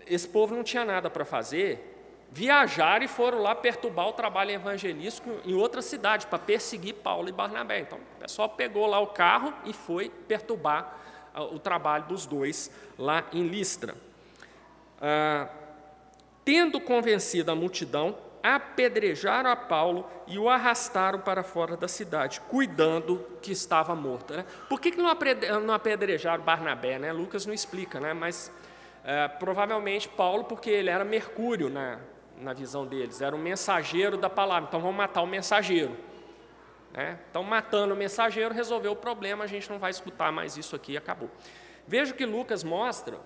Esse povo não tinha nada para fazer, viajaram e foram lá perturbar o trabalho evangelístico em outra cidade, para perseguir Paulo e Barnabé. Então, o pessoal pegou lá o carro e foi perturbar o trabalho dos dois lá em Listra. Tendo convencido a multidão, apedrejaram a Paulo e o arrastaram para fora da cidade, cuidando que estava morto. Né? Por que não apedrejaram Barnabé? Né? Lucas não explica, né? Mas provavelmente Paulo, porque ele era Mercúrio na visão deles, era um mensageiro da palavra, então vamos matar o mensageiro. Né? Então, matando o mensageiro, resolveu o problema, a gente não vai escutar mais isso aqui, acabou. Veja que Lucas mostra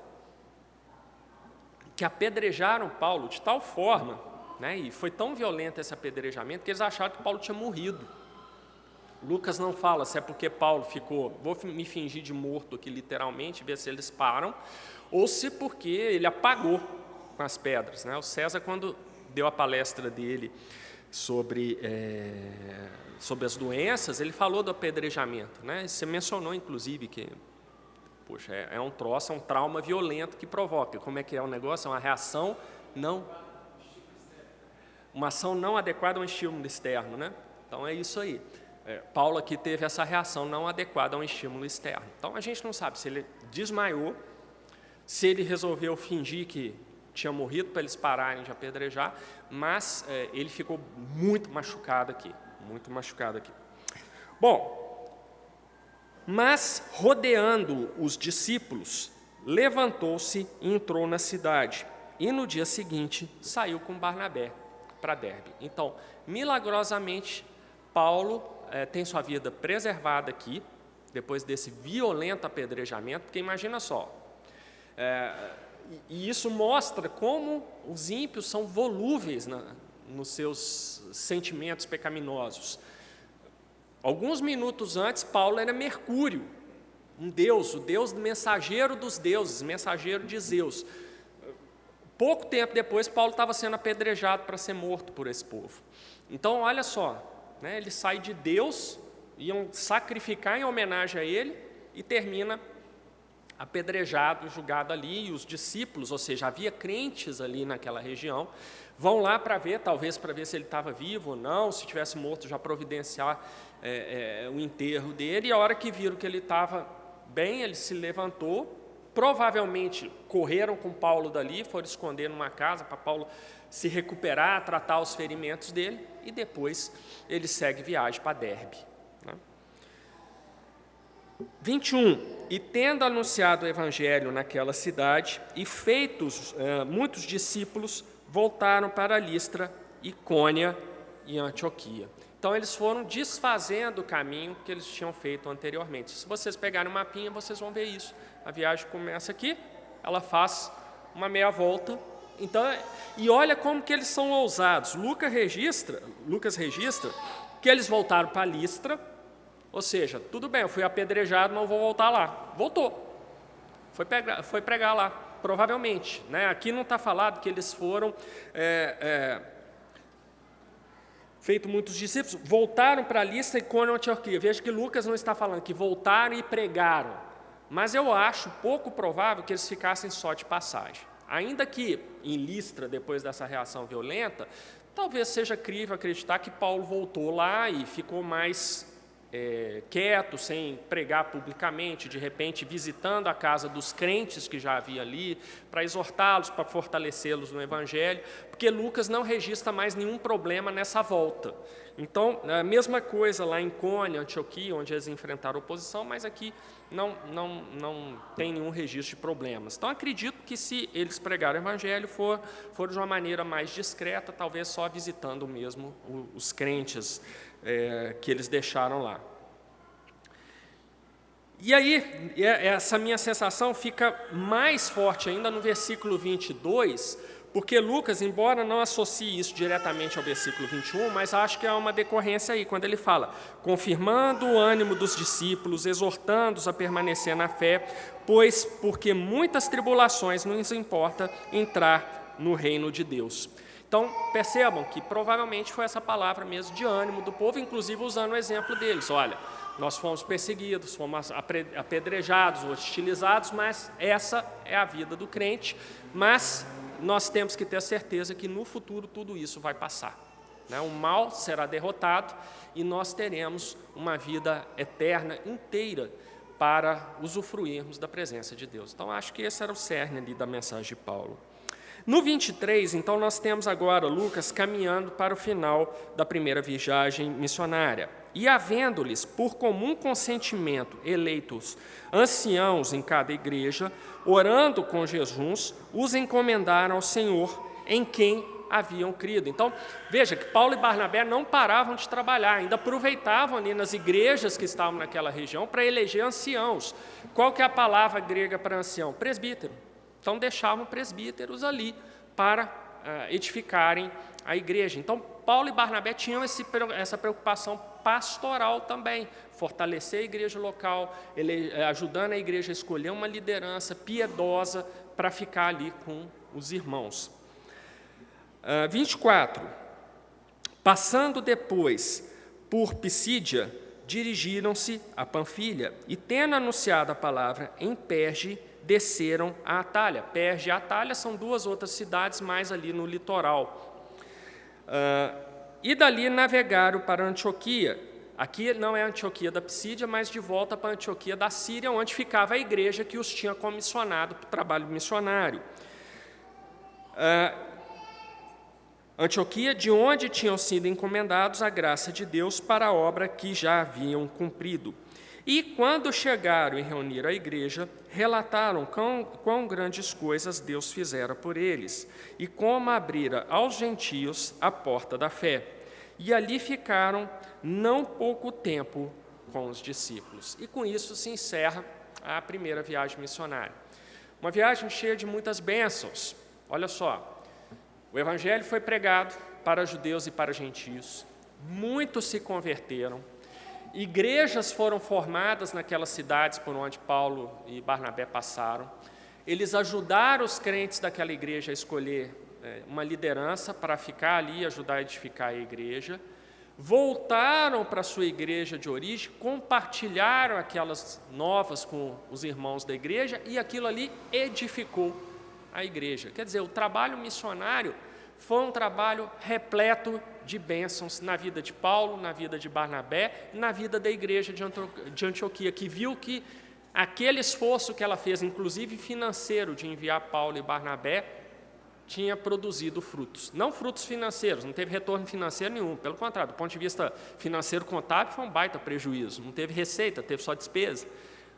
que apedrejaram Paulo de tal forma, né, e foi tão violento esse apedrejamento, que eles acharam que Paulo tinha morrido. Lucas não fala se é porque Paulo ficou, vou me fingir de morto aqui literalmente, ver se eles param, ou se porque ele apagou com as pedras. Né? O César, quando deu a palestra dele sobre as doenças, ele falou do apedrejamento. Né? Você mencionou, inclusive, que poxa, é um troço, é um trauma violento que provoca. Como é que é o negócio? É uma reação uma ação não adequada a um estímulo externo. Né? Então, é isso aí. Paulo aqui teve essa reação não adequada a um estímulo externo. Então, a gente não sabe se ele desmaiou, se ele resolveu fingir que tinha morrido para eles pararem de apedrejar, mas ele ficou muito machucado aqui, Bom, mas rodeando os discípulos, levantou-se e entrou na cidade, e no dia seguinte saiu com Barnabé para Derbe. Então, milagrosamente, Paulo tem sua vida preservada aqui, depois desse violento apedrejamento, porque imagina só, e isso mostra como os ímpios são volúveis nos seus sentimentos pecaminosos. Alguns minutos antes, Paulo era Mercúrio, um deus, o deus mensageiro dos deuses, mensageiro de Zeus. Pouco tempo depois, Paulo estava sendo apedrejado para ser morto por esse povo. Então, olha só, né, ele sai de Deus, iam sacrificar em homenagem a ele, e termina apedrejado, julgado ali, e os discípulos, ou seja, havia crentes ali naquela região, vão lá para ver, talvez para ver se ele estava vivo ou não, se tivesse morto já providenciar o enterro dele, e a hora que viram que ele estava bem, ele se levantou, provavelmente correram com Paulo dali, foram esconder numa casa para Paulo se recuperar, tratar os ferimentos dele, e depois ele segue viagem para Derbe. 21. E tendo anunciado o evangelho naquela cidade, e feitos muitos discípulos, voltaram para Listra, Icônia e Antioquia. Então, eles foram desfazendo o caminho que eles tinham feito anteriormente. Se vocês pegarem um mapinha, vocês vão ver isso. A viagem começa aqui, ela faz uma meia volta. Então, e olha como que eles são ousados. Lucas registra que eles voltaram para Listra, ou seja, tudo bem, eu fui apedrejado, não vou voltar lá. Voltou. Foi pregar lá, provavelmente. Né? Aqui não está falado que eles foram... feito muitos discípulos, voltaram para Listra, Icônio e Antioquia. Veja que Lucas não está falando que voltaram e pregaram, mas eu acho pouco provável que eles ficassem só de passagem. Ainda que em Listra, depois dessa reação violenta, talvez seja crível acreditar que Paulo voltou lá e ficou mais quieto, sem pregar publicamente, de repente visitando a casa dos crentes que já havia ali, para exortá-los, para fortalecê-los no Evangelho, porque Lucas não registra mais nenhum problema nessa volta. Então, a mesma coisa lá em Icônio, Antioquia, onde eles enfrentaram oposição, mas aqui não tem nenhum registro de problemas. Então, acredito que se eles pregaram o Evangelho, for de uma maneira mais discreta, talvez só visitando mesmo os crentes que eles deixaram lá. E aí, essa minha sensação fica mais forte ainda no versículo 22, porque Lucas, embora não associe isso diretamente ao versículo 21, mas acho que há uma decorrência aí, quando ele fala, confirmando o ânimo dos discípulos, exortando-os a permanecer na fé, pois porque muitas tribulações nos importa entrar no reino de Deus. Então, percebam que provavelmente foi essa palavra mesmo de ânimo do povo, inclusive usando o exemplo deles. Olha, nós fomos perseguidos, fomos apedrejados, hostilizados, mas essa é a vida do crente, mas nós temos que ter a certeza que no futuro tudo isso vai passar. O mal será derrotado e nós teremos uma vida eterna inteira para usufruirmos da presença de Deus. Então, acho que esse era o cerne ali da mensagem de Paulo. No 23, então, nós temos agora Lucas caminhando para o final da primeira viagem missionária. E havendo-lhes, por comum consentimento, eleitos anciãos em cada igreja, orando com jejuns, os encomendaram ao Senhor, em quem haviam crido. Então, veja que Paulo e Barnabé não paravam de trabalhar, ainda aproveitavam ali nas igrejas que estavam naquela região para eleger anciãos. Qual que é a palavra grega para ancião? Presbítero. Então, deixavam presbíteros ali para edificarem a igreja. Então, Paulo e Barnabé tinham essa preocupação pastoral também, fortalecer a igreja local, ajudando a igreja a escolher uma liderança piedosa para ficar ali com os irmãos. 24. Passando depois por Pisídia, dirigiram-se a Panfilha e, tendo anunciado a palavra em Perge, desceram a Atália. Perge e Atália são duas outras cidades mais ali no litoral. E dali navegaram para Antioquia. Aqui não é a Antioquia da Pisídia, mas de volta para a Antioquia da Síria, onde ficava a igreja que os tinha comissionado para o trabalho missionário. Antioquia, de onde tinham sido encomendados a graça de Deus para a obra que já haviam cumprido. E, quando chegaram e reuniram a igreja, relataram quão grandes coisas Deus fizera por eles, e como abrira aos gentios a porta da fé. E ali ficaram não pouco tempo com os discípulos. E com isso se encerra a primeira viagem missionária. Uma viagem cheia de muitas bênçãos. Olha só, o evangelho foi pregado para judeus e para gentios, muitos se converteram, igrejas foram formadas naquelas cidades por onde Paulo e Barnabé passaram. Eles ajudaram os crentes daquela igreja a escolher uma liderança para ficar ali e ajudar a edificar a igreja. Voltaram para a sua igreja de origem, compartilharam aquelas novas com os irmãos da igreja e aquilo ali edificou a igreja. Quer dizer, o trabalho missionário foi um trabalho repleto de bênçãos na vida de Paulo, na vida de Barnabé, na vida da igreja de Antioquia, que viu que aquele esforço que ela fez, inclusive financeiro, de enviar Paulo e Barnabé, tinha produzido frutos. Não frutos financeiros, não teve retorno financeiro nenhum, pelo contrário, do ponto de vista financeiro contábil, foi um baita prejuízo, não teve receita, teve só despesa.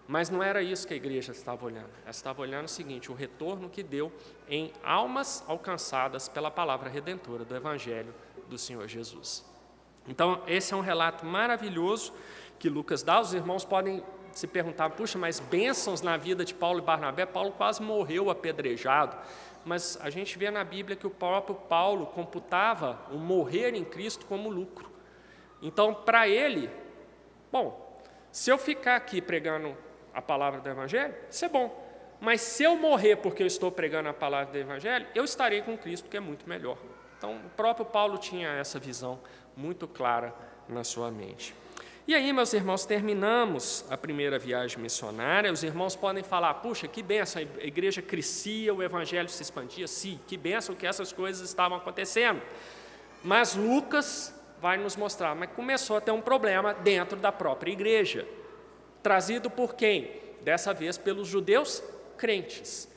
Mas não era isso que a igreja estava olhando. Ela estava olhando o seguinte, o retorno que deu em almas alcançadas pela palavra redentora do Evangelho do Senhor Jesus. Então, esse é um relato maravilhoso que Lucas dá. Os irmãos podem se perguntar, puxa, mas bênçãos na vida de Paulo e Barnabé, Paulo quase morreu apedrejado. Mas a gente vê na Bíblia que o próprio Paulo computava o morrer em Cristo como lucro. Então, para ele, bom, se eu ficar aqui pregando a palavra do Evangelho, isso é bom. Mas se eu morrer porque eu estou pregando a palavra do Evangelho, eu estarei com Cristo, que é muito melhor. Então, o próprio Paulo tinha essa visão muito clara na sua mente. E aí, meus irmãos, terminamos a primeira viagem missionária. Os irmãos podem falar, puxa, que bênção, a igreja crescia, o Evangelho se expandia. Sim, que bênção que essas coisas estavam acontecendo. Mas Lucas vai nos mostrar, mas começou a ter um problema dentro da própria igreja. Trazido por quem? Dessa vez pelos judeus crentes,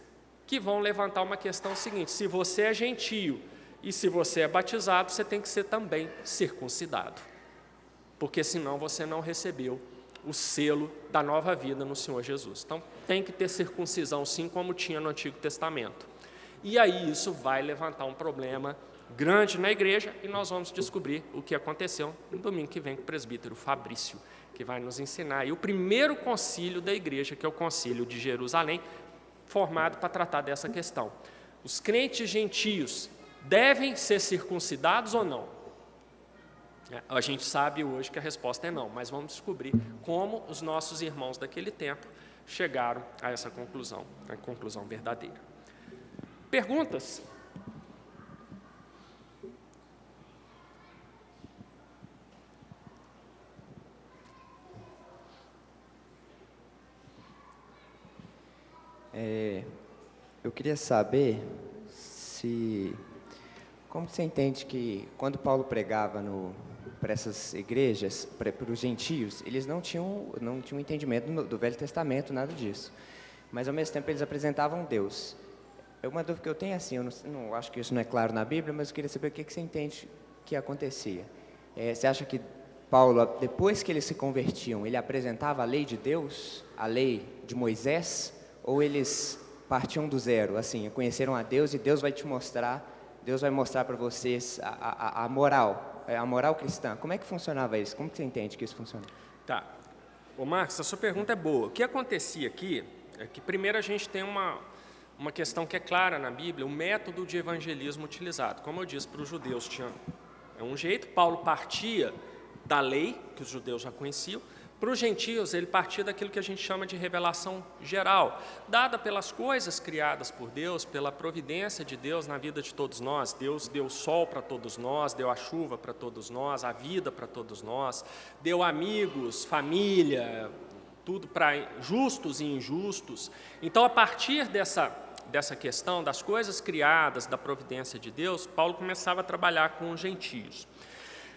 que vão levantar uma questão seguinte, se você é gentio e se você é batizado, você tem que ser também circuncidado, porque senão você não recebeu o selo da nova vida no Senhor Jesus. Então, tem que ter circuncisão sim, como tinha no Antigo Testamento. E aí isso vai levantar um problema grande na igreja e nós vamos descobrir o que aconteceu no domingo que vem com o presbítero Fabrício, que vai nos ensinar. E o primeiro concílio da igreja, que é o concílio de Jerusalém, formado para tratar dessa questão. Os crentes gentios devem ser circuncidados ou não? A gente sabe hoje que a resposta é não, mas vamos descobrir como os nossos irmãos daquele tempo chegaram a essa conclusão, a conclusão verdadeira. Perguntas? Eu queria saber como você entende que quando Paulo pregava para essas igrejas, para os gentios, eles não tinham entendimento do Velho Testamento, nada disso. Mas ao mesmo tempo eles apresentavam Deus. É uma dúvida que eu tenho assim, eu não acho que isso não é claro na Bíblia, mas eu queria saber o que você entende que acontecia. Você acha que Paulo, depois que eles se convertiam, ele apresentava a lei de Deus, a lei de Moisés, ou eles partiam do zero, assim, conheceram a Deus e Deus vai mostrar para vocês a moral cristã? Como é que funcionava isso? Como que você entende que isso funciona? Tá. Ô Marcos, a sua pergunta é boa. O que acontecia aqui é que primeiro a gente tem uma questão que é clara na Bíblia, o método de evangelismo utilizado. Como eu disse, para os judeus tinha um jeito, Paulo partia da lei, que os judeus já conheciam. Para os gentios, ele partia daquilo que a gente chama de revelação geral, dada pelas coisas criadas por Deus, pela providência de Deus na vida de todos nós. Deus deu o sol para todos nós, deu a chuva para todos nós, a vida para todos nós, deu amigos, família, tudo para justos e injustos. Então, a partir dessa questão das coisas criadas, da providência de Deus, Paulo começava a trabalhar com os gentios.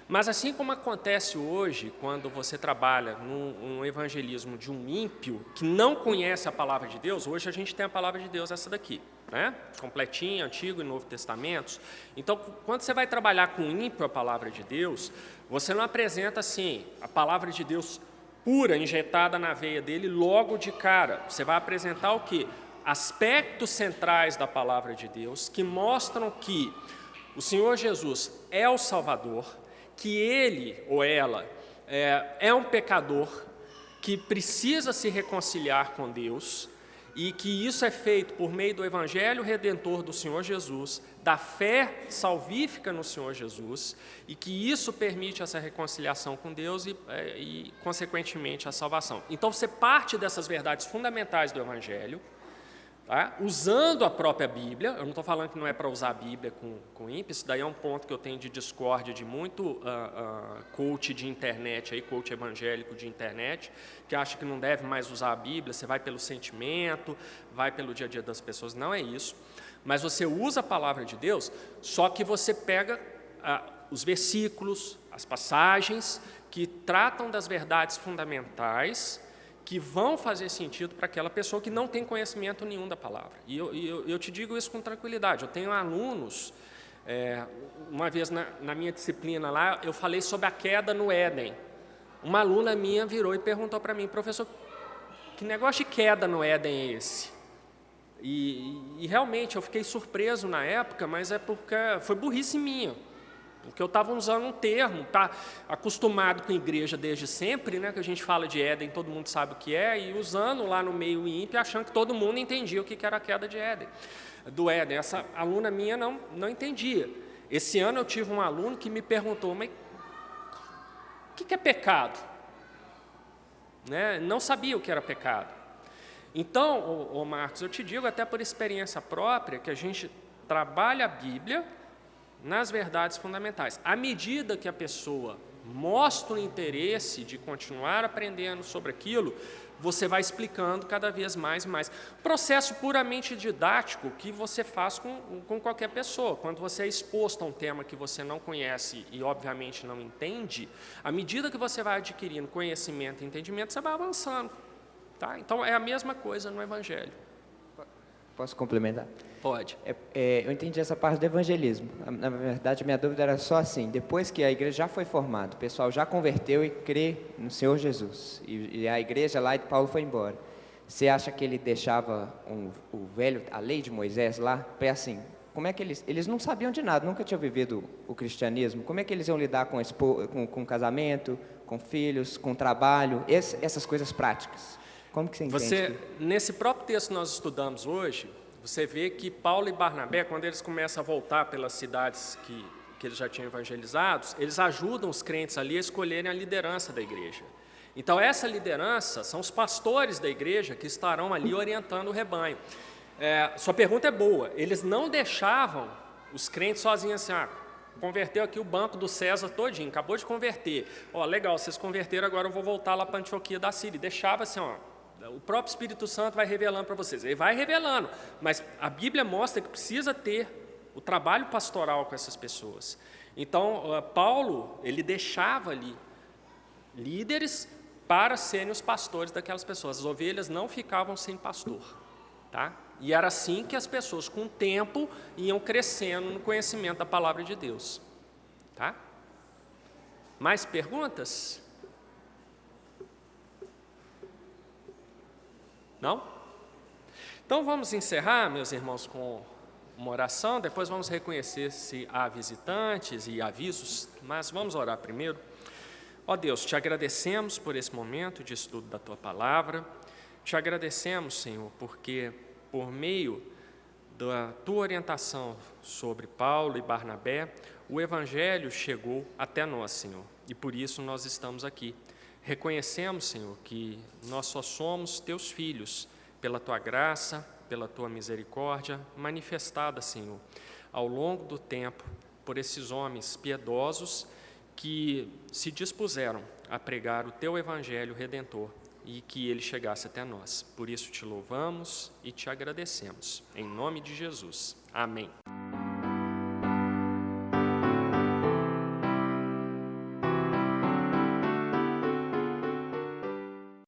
Mas assim como acontece hoje, quando você trabalha num evangelismo de um ímpio que não conhece a palavra de Deus, hoje a gente tem a palavra de Deus, essa daqui, né? Completinha, Antigo e Novo Testamentos. Então, quando você vai trabalhar com um ímpio a palavra de Deus, você não apresenta assim, a palavra de Deus pura, injetada na veia dele, logo de cara. Você vai apresentar o quê? Aspectos centrais da palavra de Deus que mostram que o Senhor Jesus é o Salvador, que ele ou ela é um pecador que precisa se reconciliar com Deus e que isso é feito por meio do Evangelho Redentor do Senhor Jesus, da fé salvífica no Senhor Jesus, e que isso permite essa reconciliação com Deus e consequentemente, a salvação. Então, você parte dessas verdades fundamentais do Evangelho, tá? Usando a própria Bíblia. Eu não estou falando que não é para usar a Bíblia com ímpio, isso daí é um ponto que eu tenho de discórdia de muito coach de internet, aí, coach evangélico de internet, que acha que não deve mais usar a Bíblia, você vai pelo sentimento, vai pelo dia a dia das pessoas. Não é isso. Mas você usa a palavra de Deus, só que você pega os versículos, as passagens que tratam das verdades fundamentais, que vão fazer sentido para aquela pessoa que não tem conhecimento nenhum da palavra. E eu te digo isso com tranquilidade. Eu tenho alunos, uma vez na minha disciplina lá, eu falei sobre a queda no Éden. Uma aluna minha virou e perguntou para mim: professor, que negócio de queda no Éden é esse? E realmente eu fiquei surpreso na época, mas é porque foi burrice minha. Porque eu estava usando um termo, tá acostumado com a igreja desde sempre, né, que a gente fala de Éden, todo mundo sabe o que é, e usando lá no meio ímpio, achando que todo mundo entendia o que era a queda de Éden, do Éden. Essa aluna minha não entendia. Esse ano eu tive um aluno que me perguntou: mas o que é pecado? Né? Não sabia o que era pecado. Então, ô Marcos, eu te digo até por experiência própria que a gente trabalha a Bíblia nas verdades fundamentais. À medida que a pessoa mostra o interesse de continuar aprendendo sobre aquilo, você vai explicando cada vez mais e mais. Processo puramente didático que você faz com qualquer pessoa. Quando você é exposto a um tema que você não conhece e, obviamente, não entende, à medida que você vai adquirindo conhecimento e entendimento, você vai avançando. Tá? Então, é a mesma coisa no Evangelho. Posso complementar? Pode. Eu entendi essa parte do evangelismo. Na verdade, a minha dúvida era só assim: depois que a igreja já foi formada, o pessoal já converteu e crê no Senhor Jesus, e a igreja lá de Paulo foi embora, você acha que ele deixava a lei de Moisés lá? Para assim, como é que eles não sabiam de nada, nunca tinham vivido o cristianismo, como é que eles iam lidar com casamento, com filhos, com trabalho, essas coisas práticas? Como que você entende? Nesse próprio texto que nós estudamos hoje, você vê que Paulo e Barnabé, quando eles começam a voltar pelas cidades que eles já tinham evangelizados, eles ajudam os crentes ali a escolherem a liderança da igreja. Então, essa liderança são os pastores da igreja que estarão ali orientando o rebanho. Sua pergunta é boa. Eles não deixavam os crentes sozinhos assim, converteu aqui o banco do César todinho, acabou de converter. Legal, vocês converteram, agora eu vou voltar lá para Antioquia da Síria. Deixava assim, o próprio Espírito Santo vai revelando para vocês. Ele vai revelando, mas a Bíblia mostra que precisa ter o trabalho pastoral com essas pessoas. Então, Paulo, ele deixava ali líderes para serem os pastores daquelas pessoas. As ovelhas não ficavam sem pastor, tá? E era assim que as pessoas, com o tempo, iam crescendo no conhecimento da palavra de Deus, tá? Mais perguntas? Não? Então, vamos encerrar, meus irmãos, com uma oração, depois vamos reconhecer se há visitantes e avisos, mas vamos orar primeiro. Ó Deus, te agradecemos por esse momento de estudo da Tua Palavra, te agradecemos, Senhor, porque por meio da Tua orientação sobre Paulo e Barnabé, o Evangelho chegou até nós, Senhor, e por isso nós estamos aqui. Reconhecemos, Senhor, que nós só somos Teus filhos, pela Tua graça, pela Tua misericórdia, manifestada, Senhor, ao longo do tempo, por esses homens piedosos que se dispuseram a pregar o Teu Evangelho Redentor e que ele chegasse até nós. Por isso te louvamos e te agradecemos. Em nome de Jesus. Amém.